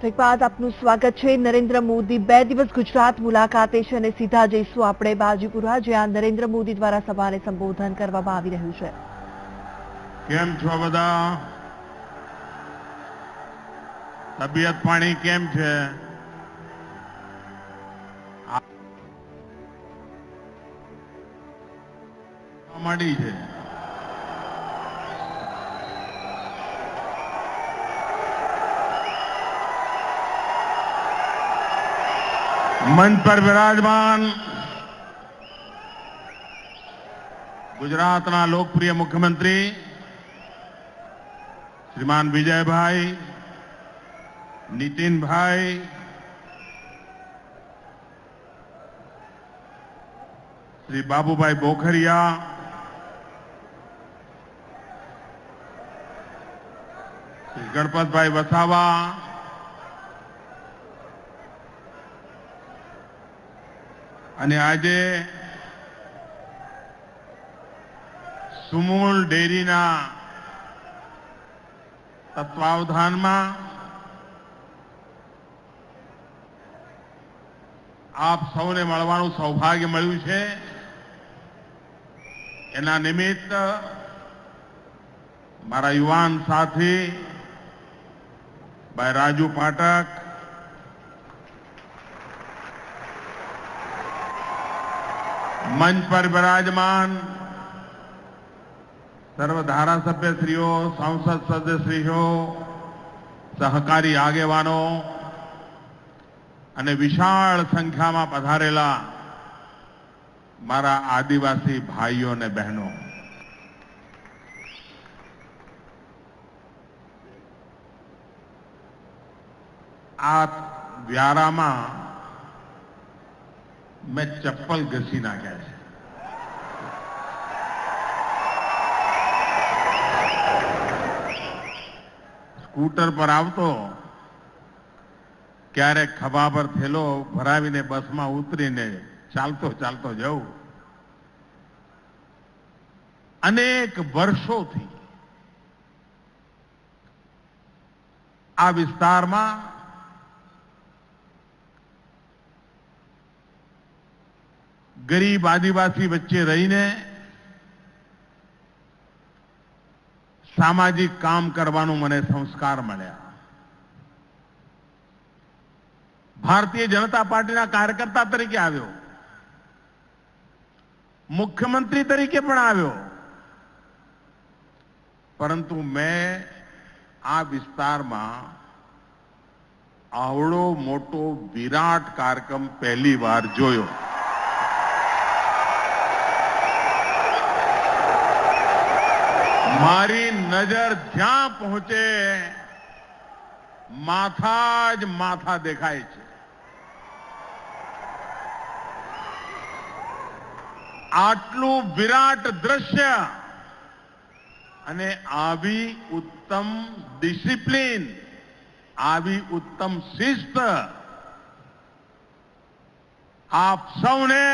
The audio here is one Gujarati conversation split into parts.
એક બાદ આપનું સ્વાગત છે। નરેન્દ્ર મોદી 2 દિવસ ગુજરાત મુલાકાતે છે અને સીધા જઈશું આપણે બાજીપુરા, જ્યાં નરેન્દ્ર મોદી દ્વારા સભાને સંબોધન કરવામાં આવી રહ્યું છે। કેમ છો બધા? તબિયત પાણી કેમ છે? માંડી છે। मंच पर विराजमान गुजरातना लोकप्रिय मुख्यमंत्री श्रीमान विजयभाई, नितिन भाई, श्री बाबूभाई बोखरिया, श्री गणपत भाई वसावा, અને આજે સુમૂલ ડેરીના તત્વાવધાનમાં આપ સૌને મળવાનું સૌભાગ્ય મળ્યું છે। એના નિમિત્ત મારા યુવાન સાથી ભાઈ રાજુ પાઠક, मंच पर विराजमान सर्व धारासभ्यश्रीओ, सांसद सदस्यश्रीओ, सहकारी आगेवानो અને વિશાળ સંખ્યામાં પધારેલા મારા આદિવાસી ભાઈઓ અને બહેનો, આ વ્યારામાં मैं चप्पल घसी नाख्या है। स्कूटर पर आवतो क्यारे खभा पर थेलो भरावीने बस में उतरीने चालतो चालतो जाऊं। अनेक वर्षोथी आ विस्तार में गरीब आदिवासी वच्चे रहीने सामाजिक काम करवानुं मने संस्कार मळ्या। भारतीय जनता पार्टीना कार्यकर्ता तरीके आव्यो, मुख्यमंत्री तरीके पण आव्यो, परंतु मैं आ विस्तारमां आवडो मोटो विराट कार्यक्रम पहली वार जोयो। मारी नजर ज्यां पहुंचे माथा ज माथा देखाय छे। आटलू विराट दृश्य अने आवी उत्तम डिसिप्लिन, आवी उत्तम शिस्त आप सौने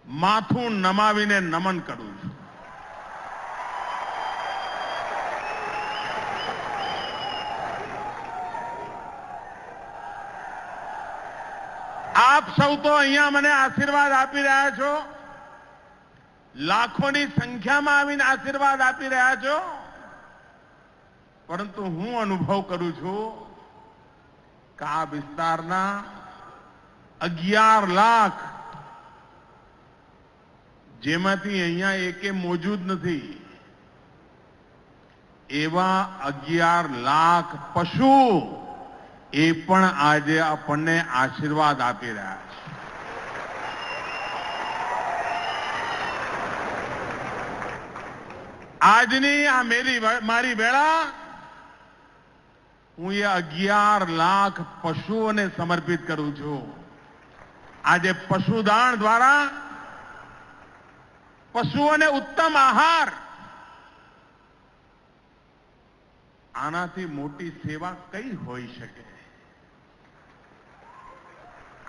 माथू नमावीने नमन करूं छुं। आप सौ तो अहींया मने आशीर्वाद आपी रह्या छो, लाखोनी संख्यामां आवीने आशीर्वाद आपी रह्या छो, परंतु हूँ अनुभव करूं छुं के आ विस्तारना 11 लाख जेमांथी अहींया एके मौजूद नथी एवा 11 लाख पशु ए पण आजे आपणे आशीर्वाद आपी रह्या छे। आजनी आ मारी वेळा हूँ ये 11 लाख पशुओने समर्पित करूं छुं। आजे पशुदान द्वारा पशुओने उत्तम आहार, आनाथी मोटी सेवा कई होई शके?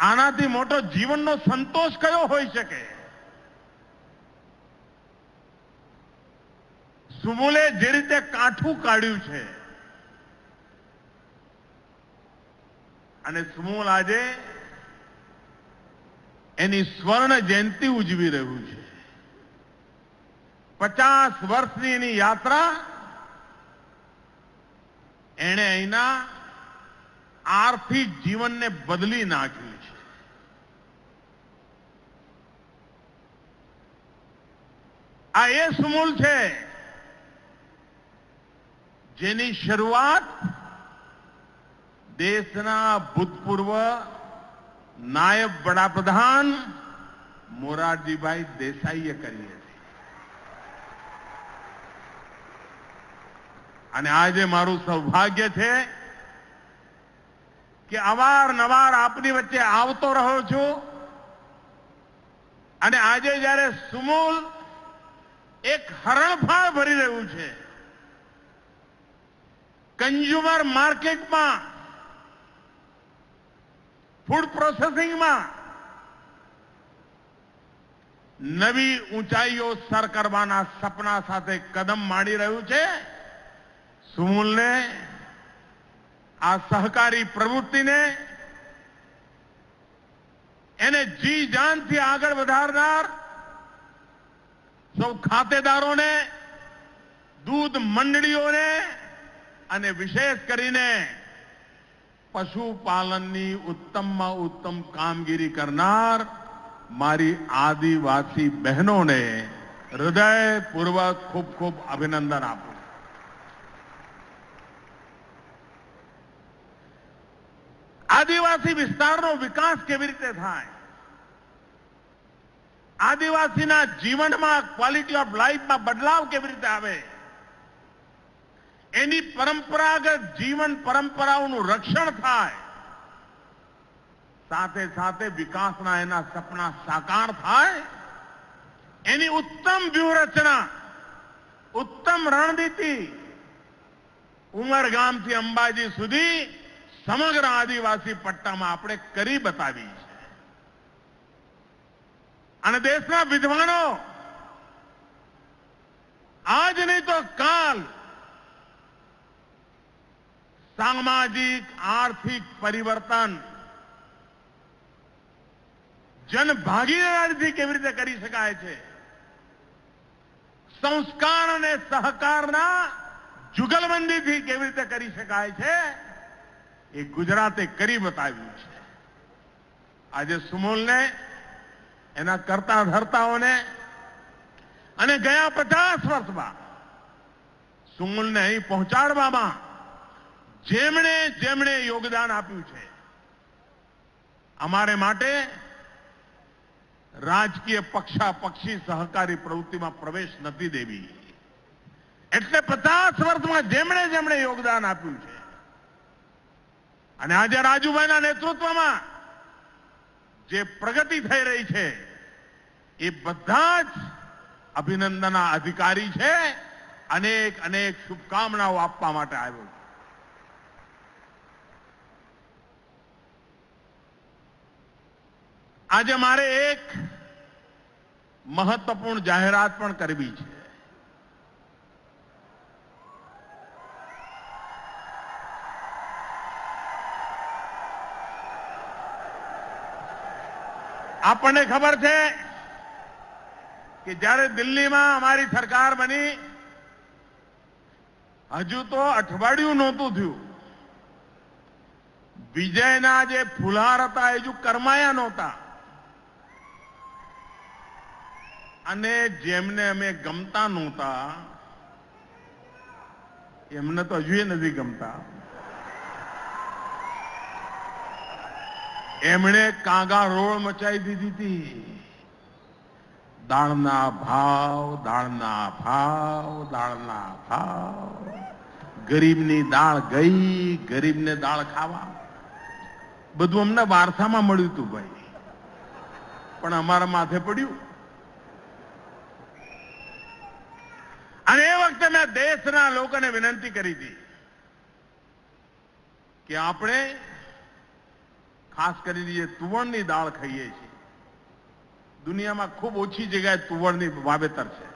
आनाथी मोटो जीवननो संतोष कयो होई शके? सुमूले जे रीते काठू काढ्યું છે અને સુમૂલ આજે એની સ્વર્ણ જયંતિ ઉજવી રહ્યું છે. 50 વર્ષની એની યાત્રા એણે અહીંના આર્થિક જીવનને બદલી નાખ્યું છે. આ એ સુમૂલ છે જેની શરૂઆત દેશના ભૂતપૂર્વ નાયબ વડાપ્રધાન મોરારજીભાઈ દેસાઈએ કરી હતી. અને આજે મારું સૌભાગ્ય છે કે અવારનવાર આપની વચ્ચે આવતો રહ્યો છું અને આજે જ્યારે સુમૂલ એક હરણફાળ ભરી રહ્યું છે, કન્ઝ્યુમર માર્કેટમાં, ફૂડ પ્રોસેસિંગમાં નવી ઊંચાઈઓ સર કરવાના સપના સાથે કદમ માંડી રહ્યું છે. સુમૂલને, આ સહકારી પ્રવૃત્તિને, એને જી જાનથી આગળ વધારનાર સૌ ખાતેદારોને, દૂધ મંડળીઓને અને વિશેષ કરીને પશુપાલનની ઉત્તમમાં ઉત્તમ કામગીરી કરનાર મારી આદિવાસી બહેનોને હૃદયપૂર્વક ખૂબ ખૂબ અભિનંદન આપું. આદિવાસી વિસ્તારનો વિકાસ કેવી રીતે થાય, આદિવાસીના જીવનમાં ક્વોલિટી ઓફ લાઈફમાં બદલાવ કેવી રીતે આવે, એની પરંપરાગત જીવન પરંપરાઓનું રક્ષણ થાય, સાથે સાથે વિકાસના એના સપના સાકાર થાય, એની ઉત્તમ વ્યૂહરચના, ઉત્તમ રણનીતિ ઉમરગામથી અંબાજી સુધી સમગ્ર આદિવાસી પટ્ટામાં આપણે કરી બતાવી છે. અને દેશના વિદ્વાનો આજ નહીં તો કાલ સામાજિક આર્થિક પરિવર્તન જનભાગીદારીથી કેવી રીતે કરી શકાય છે, સંસ્કાર અને સહકારના જુગલબંધીથી કેવી રીતે કરી શકાય છે, એ ગુજરાતે કરી બતાવ્યું છે. આજે સુમૂલને, એના કરતા ધર્તાઓને અને ગયા 50 વર્ષમાં સુમૂલને અહીં પહોંચાડવામાં જેમણે જેમણે યોગદાન આપ્યું છે, અમારે માટે રાજકીય પક્ષાપક્ષી સહકારી પ્રવૃત્તિમાં પ્રવેશ નથી દેવી. એટલે 50 વર્ષમાં જેમણે જેમણે યોગદાન આપ્યું છે અને આજે રાજુભાઈના નેતૃત્વમાં જે પ્રગતિ થઈ રહી છે, એ બધા જ અભિનંદનના અધિકારી છે. અનેક અનેક શુભકામનાઓ આપવા માટે આવ્યો. આજે મારે એક મહત્વપૂર્ણ જાહેરાત પણ કરવી છે. આપણને ખબર છે કે જ્યારે દિલ્હીમાં અમારી સરકાર બની, હજુ તો અઠવાડિયું નહોતું થયું, વિજયના જે ફુલહાર હતા એ હજુ કરમાયા નહોતા. અને જેમને અમે ગમતા નહોતા એમને તો હજુ નથી ગમતા. એમણે કાંગા રોળ મચાવી દીધી હતી. દાળના ભાવ, દાળના ભાવ, દાળના ભાવ. ગરીબની દાળ ગઈ, ગરીબને દાળ ખાવા. બધું અમને વારસામાં મળ્યું હતું ભાઈ, પણ અમારા માથે પડ્યું. અને એ વખતે મેં દેશના લોકોને વિનંતી કરી હતી કે આપણે ખાસ કરીને જે તુવરની દાળ ખાઈએ છીએ, દુનિયામાં ખૂબ ઓછી જગ્યાએ તુવરની વાવેતર છે.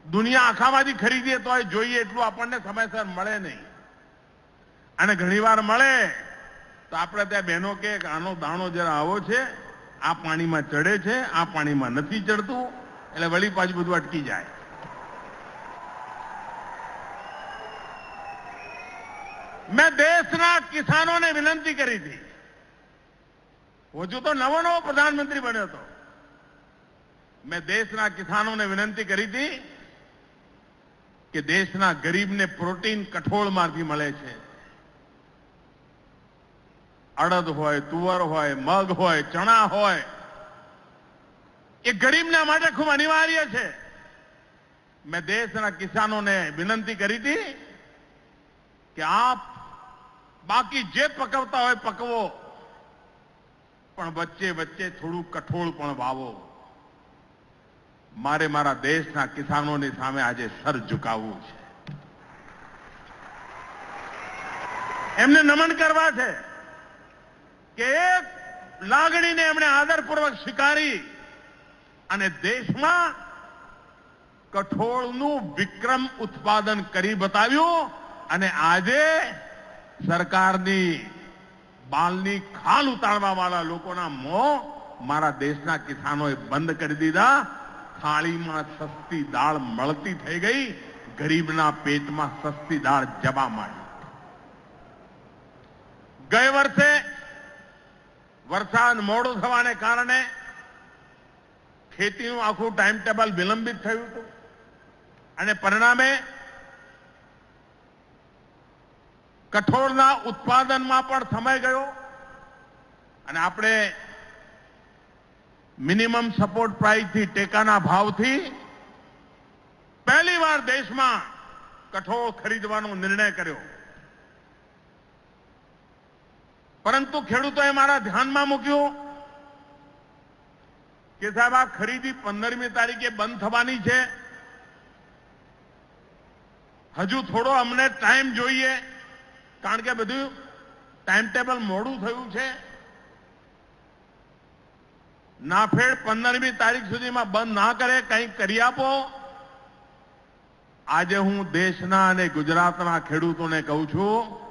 દુનિયા આખામાંથી ખરીદીએ તો જોઈએ એટલું આપણને સમયસર મળે નહીં, અને ઘણીવાર મળે તો આપણે ત્યાં બહેનો કે આનો દાણો જરા આવો છે, આ પાણીમાં ચડે છે, આ પાણીમાં નથી ચડતું, એટલે વળી પાછું બધું અટકી જાય. મેં દેશના કિસાનોને વિનંતી કરી હતી. હજુ તો નવો પ્રધાનમંત્રી બન્યો હતો. મેં દેશના કિસાનોને વિનંતી કરી હતી કે દેશના ગરીબને પ્રોટીન કઠોળમાંથી મળે છે. અડદ હોય, તુવર હોય, મગ હોય, ચણા હોય, એ ગરીબના માટે ખૂબ અનિવાર્ય છે. મેં દેશના કિસાનોને વિનંતી કરી હતી કે આપ બાકી જે પકવતા હોય પકવો, પણ વચ્ચે વચ્ચે થોડું કઠોળ પણ વાવો. મારે મારા દેશના કિસાનોની સામે આજે સર ઝુકાવવું છે, એમને નમન કરવા છે કે એક લાગણીને એમણે આદરપૂર્વક સ્વીકારી અને દેશમાં કઠોળનું વિક્રમ ઉત્પાદન કરી બતાવ્યું. અને આજે સરકારની બાલની ખાલ ઉતારવા વાળા લોકોના મોં મારા દેશના કિસાનોએ બંધ કરી દીધા. થાળીમાં સસ્તી દાળ મળતી થઈ ગઈ, ગરીબના પેટમાં સસ્તી દાળ જવા માંડી. ગયે વર્ષે વરસાદ મોડો થવાને કારણે ખેતીનું આખું ટાઈમ ટેબલ વિલંબિત થયું હતું અને પરિણામે કઠોળના ઉત્પાદનમાં પણ સમય ગયો. અને આપણે મિનિમમ સપોર્ટ પ્રાઇસથી, ટેકાના ભાવથી પહેલીવાર દેશમાં કઠોળ ખરીદવાનો નિર્ણય કર્યો. પરંતુ ખેડૂતોએ મારા ધ્યાનમાં મૂક્યું કે સાહેબ આ ખરીદી 15મી તારીખે બંધ થવાની છે, હજુ થોડો અમને ટાઈમ જોઈએ, કારણ કે બધું ટાઈમ ટેબલ મોડું થયું છે. નાફેડ 15મી તારીખ સુધીમાં બંધ ના કરે, કંઈક કરી આપો. આજે હું દેશના અને ગુજરાતના ખેડૂતોને કહું છું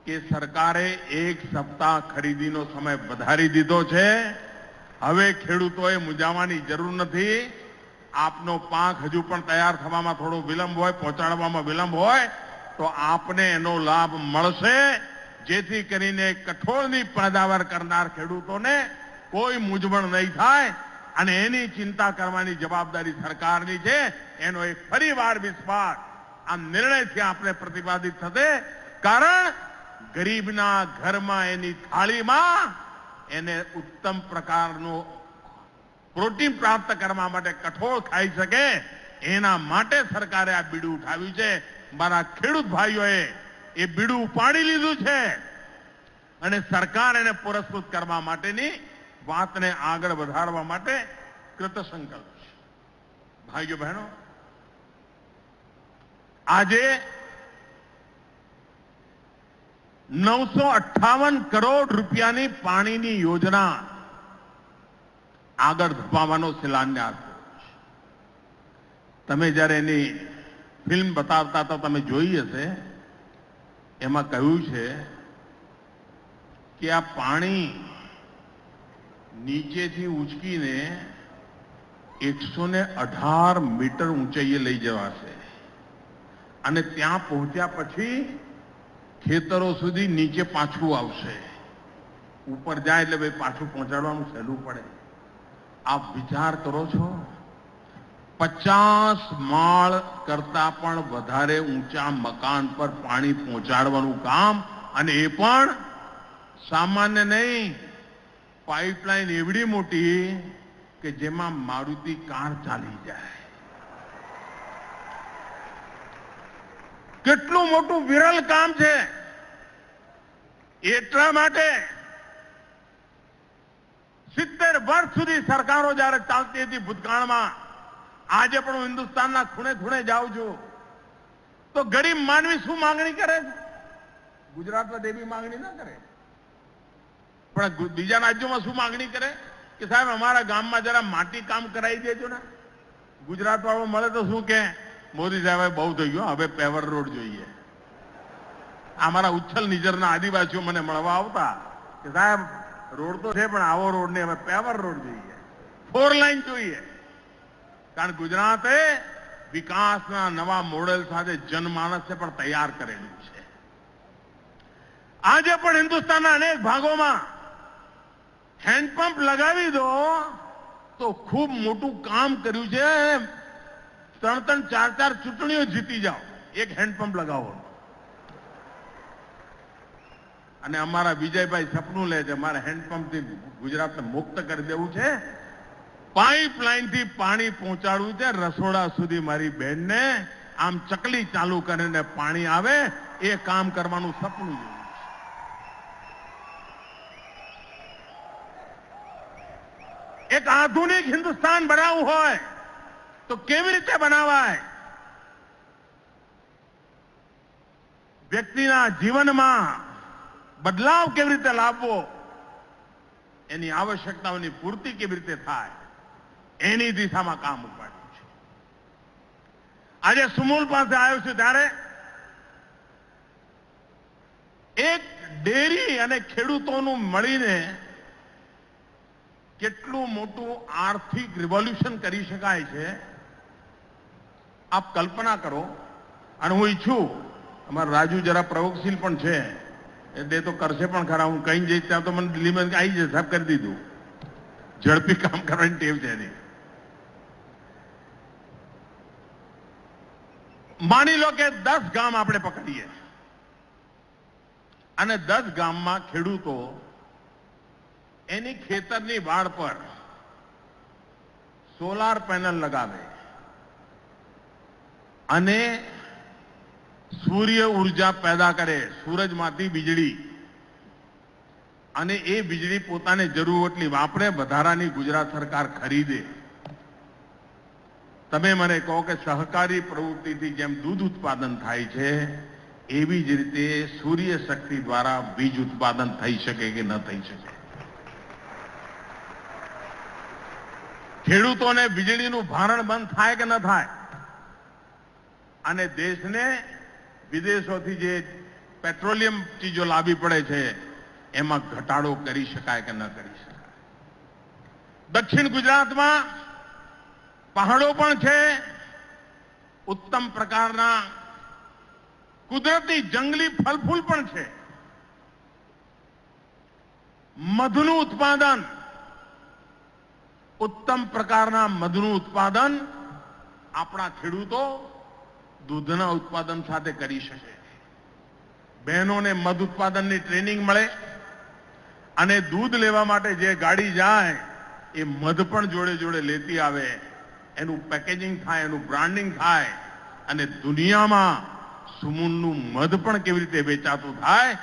કે સરકારે 1 સપ્તાહ ખરીદીનો સમય વધારી દીધો છે. હવે ખેડૂતોએ મૂંઝાવાની જરૂર નથી. આપનો પાક હજુ પણ તૈયાર થવામાં થોડો વિલંબ હોય, પહોંચાડવામાં વિલંબ હોય, તો આપને એનો લાભ મળશે, જેથી કરીને કઠોળની પેદાવાર કરનાર ખેડૂતોને કોઈ મૂંઝવણ નહીં થાય. અને એની ચિંતા કરવાની જવાબદારી સરકારની છે. એનો એક ફરીવાર વિશ્વાસ આ નિર્ણયથી આપણે પ્રતિપાદિત થશે. કારણ ગરીબના ઘરમાં એની થાળીમાં એને ઉત્તમ પ્રકારનું પ્રોટીન પ્રાપ્ત કરવા માટે કઠોળ ખાઈ શકે, એના માટે સરકારે આ બીડું ઉઠાવ્યું છે. મારા ખેડૂત ભાઈઓએ એ બીડું ઉપાડી લીધું છે અને સરકાર એને પુરસ્કૃત કરવા માટેની વાતને આગળ વધારવા માટે કૃતસંકલ્પ છે. ભાઈઓ બહેનો, આજે 958 કરોડ રૂપિયાની પાણીની યોજના આગળ ધપાવવાનો શિલાન્યાસ થયો છે. તમે જ્યારે એની ફિલ્મ બતાવતા તો તમે જોઈ હશે, એમાં કહ્યું છે કે આ પાણી નીચેથી ઉંચકીને 118 મીટર ઊંચાઈએ લઈ જવાશે અને ત્યાં પહોંચ્યા પછી ખેતરો સુધી નીચે પાછું આવશે. ઉપર જાય એટલે ભાઈ પાછું પહોંચાડવાનું સહેલું પડે. આપ વિચાર કરો છો, 50 માળ કરતા પણ વધારે ઊંચા મકાન પર પાણી પહોંચાડવાનું કામ, અને એ પણ સામાન્ય નહીં, પાઇપલાઇન એવડી મોટી કે જેમાં મારુતિ કાર ચાલી જાય. કેટલું મોટું વિરલ કામ છે. એટલા માટે 70 વર્ષ સુધી સરકારો જ્યારે ચાલતી હતી ભૂતકાળમાં, આજે પણ હું હિન્દુસ્તાનના ખૂણે ખૂણે જાઉં છું તો ગરીબ માનવી શું માંગણી કરે છે? ગુજરાતમાં દેવી માંગણી ના કરે, પણ બીજા રાજ્યોમાં શું માંગણી કરે કે સાહેબ અમારા ગામમાં જરા માટી કામ કરાવી દેજો ને. ગુજરાત વાળો મળે તો શું કે મોદી સાહેબ બહુ થઈ ગયો, હવે પેવર રોડ જોઈએ. અમારા ઉચ્છલ નિઝરના આદિવાસીઓ મને મળવા આવતા કે સાહેબ રોડ તો છે પણ આવો રોડ નહીં, હવે પેવર રોડ જોઈએ, 4 લાઈન જોઈએ. કારણ ગુજરાતે વિકાસના નવા મોડેલ સાથે જનમાનસને પણ તૈયાર કરેલું છે. આજે પણ હિન્દુસ્તાનના અનેક ભાગોમાં હેન્ડપંપ લગાવી દો તો ખૂબ મોટું કામ કર્યું છે. 3-3, 4-4 ચૂંટણીઓ જીતી જાઓ, એક હેન્ડપંપ લગાવો. અને અમારા વિજયભાઈ સપનું લે છે મારે હેન્ડપંપથી ગુજરાતને મુક્ત કરી દેવું છે, પાઇપલાઇનથી પાણી પહોંચાડવું છે રસોડા સુધી મારી બહેનને. આમ ચકલી ચાલુ કરીને પાણી આવે એ કામ કરવાનું સપનું જોયું છે. એક આધુનિક હિન્દુસ્તાન બનાવવું હોય તો કેવી રીતે બનાવાય? વ્યક્તિના જીવનમાં બદલાવ કેવી રીતે લાવવો, એની આવશ્યકતાઓની પૂર્તિ કેવી રીતે થાય, એની દિશામાં કામ ઉપાડ્યું છે. આજે સુમૂલ પાસે આવ્યો છું ત્યારે એક ડેરી અને ખેડૂતોનું મળીને કેટલું મોટું આર્થિક રિવોલ્યુશન કરી શકાય છે આપ કલ્પના કરો. અને હું ઈચ્છું અમારા રાજુ જરા પ્રયોગશીલ પણ છે, એટલે તો કરશે પણ ખરા. હું કઈ જઈશ ત્યાં તો મને દિલ્હીમાં આવી જશે, સાહેબ કરી દીધું. ઝડપી કામ કરવાની ટેવ છે એની. માની લો કે 10 ગામ આપણે પકડીએ અને 10 ગામમાં ખેડૂતો એની ખેતરની વાડ પર સોલાર પેનલ લગાવે અને સૂર્ય ઉર્જા પેદા કરે, સૂરજમાંથી વીજળી, અને એ વીજળી પોતાને જરૂર એટલી વાપરે, વધારાની ગુજરાત સરકાર ખરીદે. તમે મને કહો કે સહકારી પ્રવૃત્તિથી જેમ દૂધ ઉત્પાદન થાય છે એવી જ રીતે સૂર્ય શક્તિ દ્વારા બીજ ઉત્પાદન થઈ શકે કે ન થઈ શકે? ખેડૂતોને વીજળીનું ભારણ બંધ થાય કે ન થાય? અને દેશને વિદેશોથી જે પેટ્રોલિયમ ચીજો લાવવી પડે છે એમાં ઘટાડો કરી શકાય કે ન કરી શકાય? દક્ષિણ ગુજરાતમાં પહાડો પણ છે, ઉત્તમ પ્રકારના કુદરતી જંગલી ફલફૂલ પણ છે, મધનું ઉત્પાદન, ઉત્તમ પ્રકારના મધનું ઉત્પાદન આપણા ખેડૂતો દૂધના ઉત્પાદન સાથે કરી શકે. બહેનોને મધ ઉત્પાદનની ટ્રેનિંગ મળે અને દૂધ લેવા માટે જે ગાડી જાય એ મધ પણ જોડે જોડે લેતી આવે, એનું પેકેજિંગ થાય, એનું બ્રાન્ડિંગ થાય અને દુનિયામાં સુમૂલનું મધ પણ કેવી રીતે વેચાતું થાય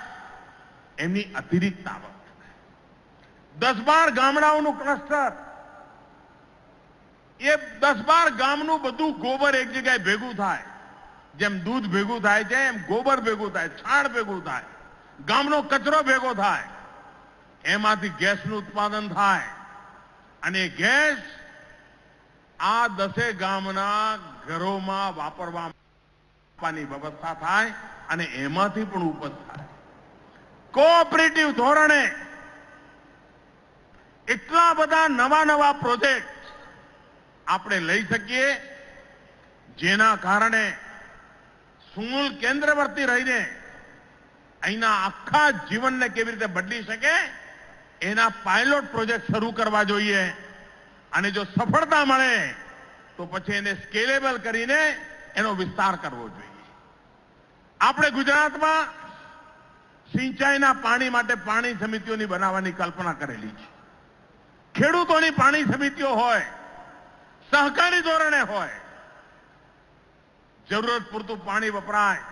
એમની અતિરિક્ત આવક. 10-12 ગામડાઓનું ક્લસ્ટર, એ 10-12 ગામનું બધું ગોબર એક જગ્યાએ ભેગું થાય. જેમ દૂધ ભેગું થાય છે એમ ગોબર ભેગું થાય, છાણ ભેગું થાય, ગામનો કચરો ભેગો થાય, એમાંથી ગેસનું ઉત્પાદન થાય અને ગેસ આ 10 ગામના ઘરોમાં વાપરવાની વ્યવસ્થા થાય અને એમાંથી પણ ઉપજ થાય. કોઓપરેટિવ ધોરણે એટલા બધા નવા પ્રોજેક્ટ આપણે લઈ શકીએ જેના કારણે સુમૂલ કેન્દ્રવર્તી રહીને અહીંના આખા જીવનને કેવી રીતે બદલી શકે એના પાયલોટ પ્રોજેક્ટ શરૂ કરવા જોઈએ. અને જો સફળતા મળે તો પછી એને સ્કેલેબલ કરીને એનો વિસ્તાર કરવો જોઈએ. આપણે ગુજરાતમાં સિંચાઈના પાણી માટે પાણી સમિતિઓની બનાવવાની કલ્પના કરેલી છે. ખેડૂતોની પાણી સમિતિઓ હોય, સહકારી ધોરણે હોય, જરૂરત પૂરતું પાણી વપરાય,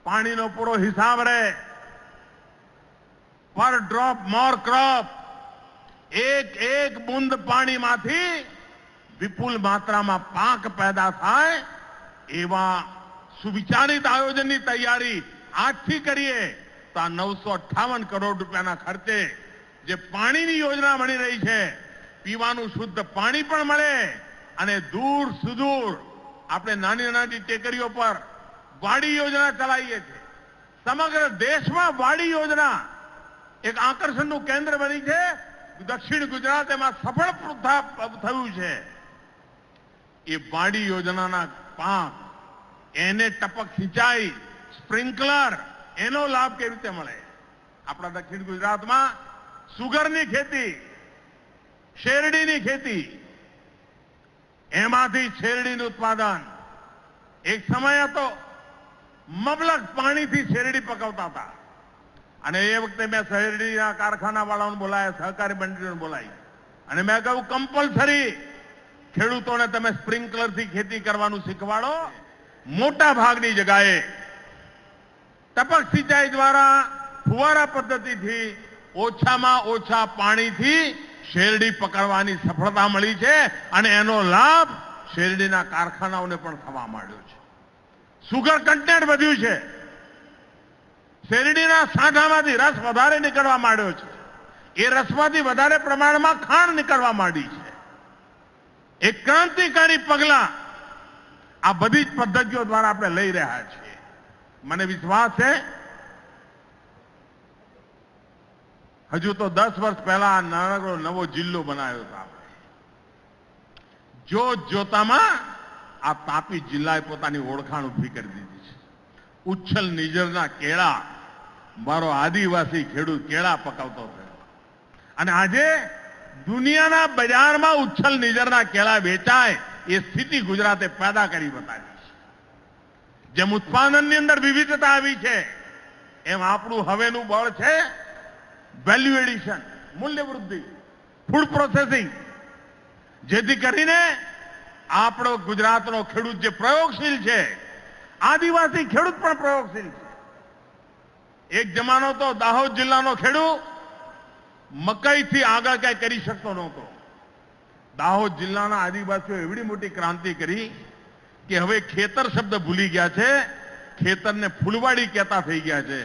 પાણીનો પૂરો હિસાબ રહે, પર ડ્રોપ મોર ક્રોપ, એક બૂંદ પાણીમાંથી વિપુલ માત્રામાં પાક પેદા થાય એવા સુવિચારિત આયોજનની તૈયારી આજથી કરીએ તો આ 958 કરોડ રૂપિયાના ખર્ચે જે પાણીની યોજના બની રહી છે, પીવાનું શુદ્ધ પાણી પણ મળે અને દૂર સુદૂર આપણે નાની ટેકરીઓ પર વાડી યોજના ચલાવીએ છીએ, સમગ્ર દેશમાં વાડી યોજના એક આકર્ષણનું કેન્દ્ર બની છે. દક્ષિણ ગુજરાત એમાં સફળ થયું છે. એ વાડી યોજનાના પાક એને ટપક સિંચાઈ સ્પ્રિંકલર એનો લાભ કેવી રીતે મળે? આપણા દક્ષિણ ગુજરાતમાં સુગરની ખેતી, શેરડીની ખેતી, એમાંથી શેરડીનું ઉત્પાદન એક સમય હતો મબલક પાણીથી શેરડી પકવતા હતા. અને એ વખતે મેં શેરડીના કારખાના વાળાઓને બોલાયા, સહકારી મંડળીઓને બોલાવી અને મેં કહ્યું કમ્પલસરી ખેડૂતોને તમે સ્પ્રિંકલરથી ખેતી કરવાનું શીખવાડો. મોટા ભાગની જગ્યાએ ટપક સિંચાઈ દ્વારા ફુવારા પદ્ધતિથી ઓછામાં ઓછા પાણીથી શેરડી પકડવાની સફળતા મળી છે અને એનો લાભ શેરડીના કારખાનાઓને પણ થવા માંડ્યો છે. સુગર કન્ટેન્ટ વધ્યું છે. શેરડીના સાંઠામાંથી રસ વધારે નીકળવા માંડ્યો છે. એ રસમાંથી વધારે પ્રમાણમાં ખાંડ નીકળવા માંડી છે. એક ક્રાંતિકારી પગલા આ બધી જ પદ્ધતિઓ દ્વારા આપણે લઈ રહ્યા છીએ. મને વિશ્વાસ છે હજુ તો 10 વર્ષ પહેલા આ નાનકડો નવો જિલ્લો બનાવ્યો હતો આપણે. જોતામાં આ તાપી જિલ્લાએ પોતાની ઓળખાણ ઉભી કરી દીધી છે. ઉચ્છલ નિઝરના કેળા, મારો આદિવાસી ખેડૂત કેળા પકવતો થયો અને આજે દુનિયાના બજારમાં ઉચ્છલ નિઝરના કેળા વેચાય એ સ્થિતિ ગુજરાતે પેદા કરી બતાવી છે. જેમ ઉત્પાદનની અંદર વિવિધતા આવી છે એમ આપણું હવેનું બળ છે વેલ્યુ એડિશન, મૂલ્ય વૃદ્ધિ, ફૂડ પ્રોસેસિંગ, જેથી કરીને આપણો ગુજરાતનો ખેડૂત જે પ્રયોગશીલ છે, આદિવાસી ખેડૂત પણ પ્રયોગશીલ છે. એક જમાનો તો દાહોદ જિલ્લાનો ખેડૂત મકાઈથી આગળ કઈ કરી શકતો નહોતો. દાહોદ જિલ્લાના આદિવાસીઓ એવડી મોટી ક્રાંતિ કરી કે હવે ખેતર શબ્દ ભૂલી ગયા છે, ખેતરને ફૂલવાડી કહેતા થઈ ગયા છે.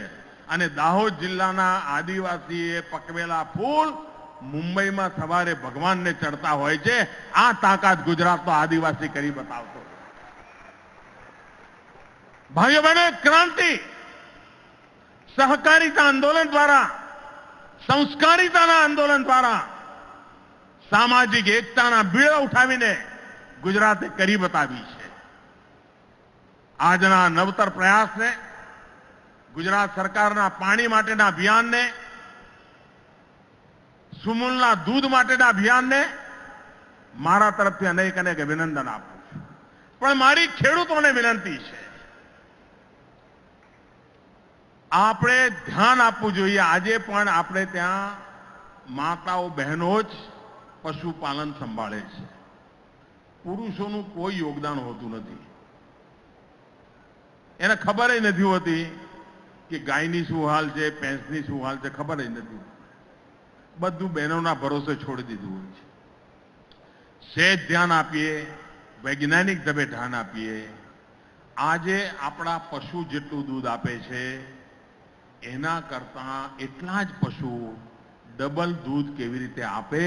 અને દાહોદ જિલ્લાના આદિવાસીએ પકવેલા ફૂલ મુંબઈમાં સવારે ભગવાનને ચડતા હોય છે. આ તાકાત ગુજરાતનો આદિવાસી કરી બતાવતો. ભાઈઓ બહેનો, ક્રાંતિ સહકારિતા આંદોલન દ્વારા, સંસ્કારિતાના આંદોલન દ્વારા સામાજિક એકતાના બીડા ઉઠાવીને ગુજરાતે કરી બતાવી છે. આજના નવતર પ્રયાસને, ગુજરાત સરકારના પાણી માટેના અભિયાનને, સુમૂલના દૂધ માટેના અભિયાનને મારા તરફથી અનેક અભિનંદન આપું છું. પણ મારી ખેડૂતોને વિનંતી છે, આપણે ધ્યાન આપવું જોઈએ. આજે પણ આપણે ત્યાં માતાઓ બહેનો જ પશુપાલન સંભાળે છે. પુરુષોનું કોઈ યોગદાન હોતું નથી. એને ખબર જ નથી હોતી કે ગાયની શું હાલ છે, ભેંસની શું હાલ છે, ખબર જ નથી. બધું બહેનોના ભરોસે છોડી દીધું હોય છે. સહેજ ધ્યાન આપીએ, વૈજ્ઞાનિક ઢબે ધ્યાન આપીએ. આજે આપણા પશુ જેટલું દૂધ આપે છે એના કરતા એટલા જ પશુ ડબલ દૂધ કેવી રીતે આપે,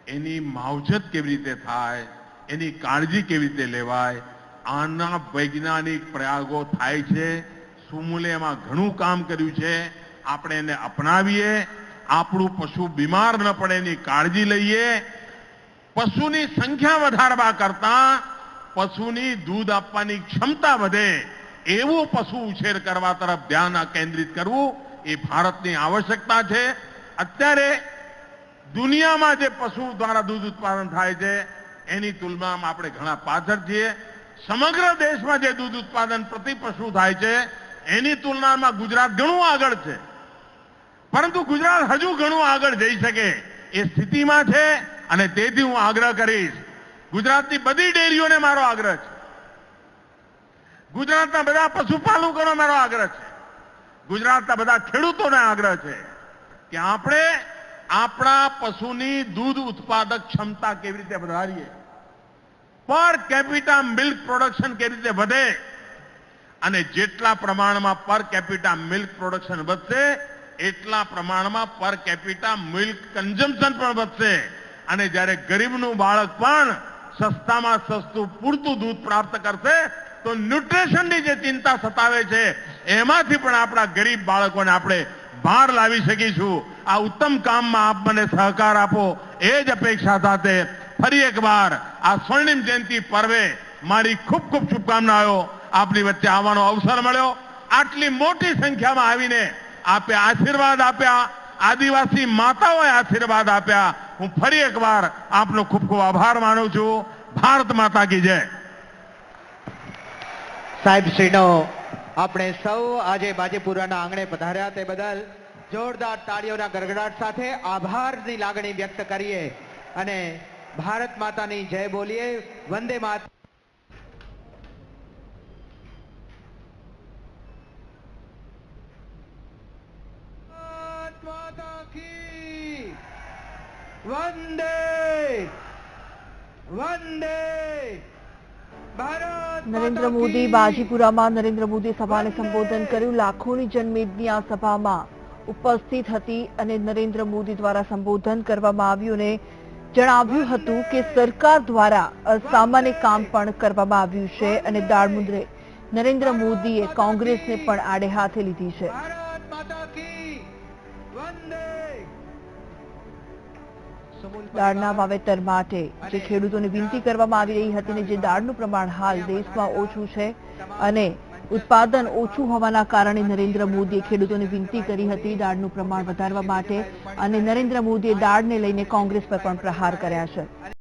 એની માવજત કેવી રીતે થાય, એની કાળજી કેવી રીતે લેવાય, આના વૈજ્ઞાનિક પ્રયોગો થાય છે. સુમૂલે એમાં ઘણું કામ કર્યું છે. આપણે એને અપનાવીએ, આપણું પશુ બીમાર ન પડે એની કાળજી લઈએ. પશુની સંખ્યા વધારવા કરતા પશુની દૂધ આપવાની ક્ષમતા વધે એવું પશુ ઉછેર કરવા તરફ ધ્યાન કેન્દ્રિત કરવું એ ભારતની આવશ્યકતા છે. અત્યારે દુનિયામાં જે પશુ દ્વારા દૂધ ઉત્પાદન થાય છે એની તુલનામાં આપણે ઘણા પાછળ છીએ. સમગ્ર દેશમાં જે દૂધ ઉત્પાદન પ્રતિ પશુ થાય છે એની તુલનામાં ગુજરાત ઘણું આગળ છે. પરંતુ ગુજરાત હજુ ઘણું આગળ જઈ શકે એ સ્થિતિમાં છે અને તેથી હું આગ્રહ કરીશ, ગુજરાતની બધી ડેરીઓને મારો આગ્રહ છે, ગુજરાતના બધા પશુપાલકોનો મારો આગ્રહ છે, ગુજરાતના બધા ખેડૂતોને આગ્રહ છે કે આપણે આપણા પશુની દૂધ ઉત્પાદક ક્ષમતા કેવી રીતે વધારીએ, પર કેપિટા મિલ્ક પ્રોડક્શન કેવી રીતે વધે અને જેટલા પ્રમાણમાં પર કેપિટા મિલ્ક પ્રોડક્શન વધશે એટલા પ્રમાણમાં પર કેપિટા મિલ્ક કન્ઝમ્પશન પણ વધશે. અને જ્યારે ગરીબનું બાળક પણ સસ્તામાં સસ્તું પૂરતું દૂધ પ્રાપ્ત કરશે તો ન્યુટ્રિશનની જે ચિંતા સતાવે છે એમાંથી પણ આપણા ગરીબ બાળકોને આપણે બહાર લાવી શકીશું. આ ઉત્તમ કામમાં આપ મને સહકાર આપો એ જ અપેક્ષા સાથે ફરી એકવાર આ સ્વર્ણિમ જયંતિ પર્વે મારી ખૂબ ખૂબ શુભકામનાઓ. આપની વચ્ચે આવવાનો અવસર મળ્યો, આટલી મોટી સંખ્યામાં આવીને આપે આશીર્વાદ આપ્યા, આદિવાસી માતાઓએ આશીર્વાદ આપ્યા. હું ફરી એકવાર આપનો ખૂબ ખૂબ આભાર માનું છું. ભારત માતા કી જય. સાહેબ શ્રીનો આપણે સૌ આજે બાજીપુરાના આંગણે પધાર્યા તે બદલ જોરદાર તાળીઓના ગડગડાટ સાથે આભારની લાગણી વ્યક્ત કરીએ અને ભારત માતાની જય બોલીએ. વંદે માતરમ. ભારત માતા કી વંદે વંદે. નરેન્દ્ર મોદી બાજીપુરામાં નરેન્દ્ર મોદી સભાને સંબોધન કર્યું. લાખોની જનમેદની આ સભામાં ઉપસ્થિત હતી અને નરેન્દ્ર મોદી દ્વારા સંબોધન કરવામાં આવ્યું અને જણાવ્યું હતું કે સરકાર દ્વારા અસામાન્ય કામ પણ કરવામાં આવ્યું છે અને દાળમુદ્રે નરેન્દ્ર મોદીએ કોંગ્રેસને પણ આડે હાથે લીધી છે. ભારત માતા કી વંદે. દાળના વાવેતર માટે જે ખેડૂતોને વિનંતી કરવામાં આવી રહી હતી ને જે દાળનું પ્રમાણ હાલ દેશમાં ઓછું છે અને ઉત્પાદન ઓછું હોવાના કારણે નરેન્દ્ર મોદીએ ખેડૂતોને વિનંતી કરી હતી દાળનું પ્રમાણ વધારવા માટે અને નરેન્દ્ર મોદીએ દાળને લઈને કોંગ્રેસ પર પણ પ્રહાર કર્યા છે.